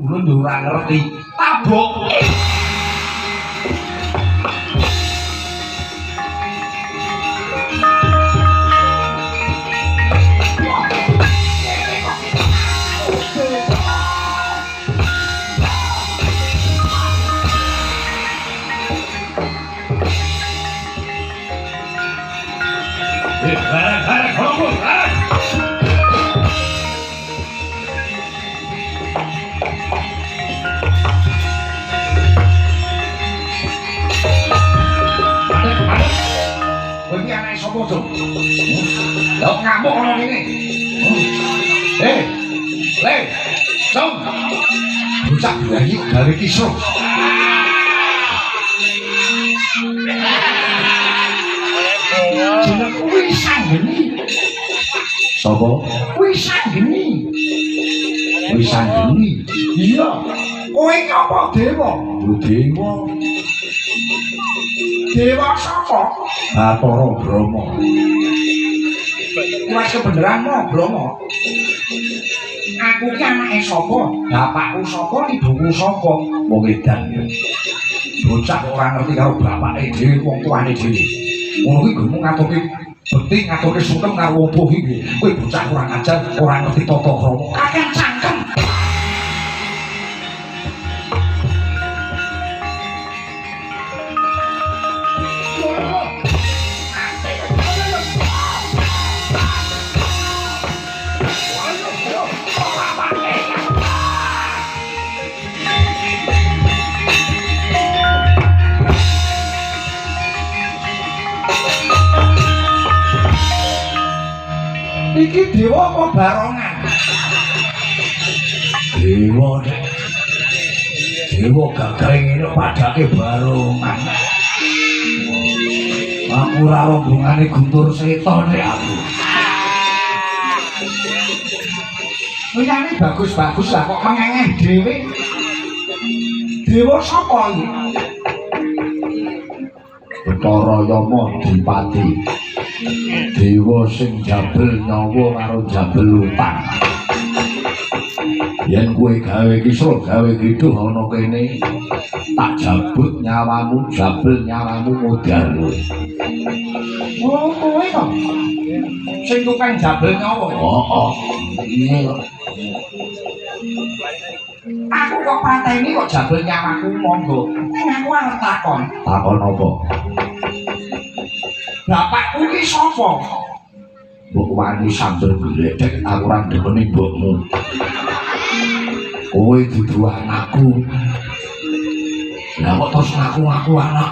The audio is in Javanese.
Ulun ora ngerti. Tabok. Barang-barang ngomong, Kowe anake sapa, Cuk? Lah ngamuk ana kene. Le, Cung. Bocah bayi gawe kisruh. Jeneng kuwi sanggeni. Sapa? Kuwi sanggeni. Kuwi sanggeni. Iya. Kowe apa dewa? Dewa. Dewa sapa? Bathara Brahma. Kuwi kebeneran mo, Brahma. Aku ki anake sapa? Bapakku sapa, ibuku sapa? Wong edan. Bocah ora ngerti karo bapake dhewe, wong tuane dhewe. Ngono kuwi gemu ngaturke bekti, ngaturke sungkem karo opo iki. Kowe bocah kurang ajar, ora ngerti tata krama. Kakek cangkem. Iki dewa apa barongan? Dewa nek. Dewa gagah ngene padake barongan. Aku ora rombongane Guntur Seto nek aku. Wiyane bagus-bagus lah kok mengengeh dhewe. Dewa sapa iki? Bathara Yama Dipati. Dewa sing jabel nyawa karo jabel utang. Yen kowe gawe kisruh gawe gitu ana kene tak jabut nyawamu jabel nyawamu modal. Oh kowe to. Sing tukang jabel nyawa. Heeh. Iya kok. Aku kok pateni kok jabel nyawaku monggo. Ning aku arep takon. Takon apa? Bapakku ki sapa? Mbok wani sambil gledek aku ora ndemeni mbokmu. Kowe dudu anakku. Lah kok terus ngaku-ngaku anak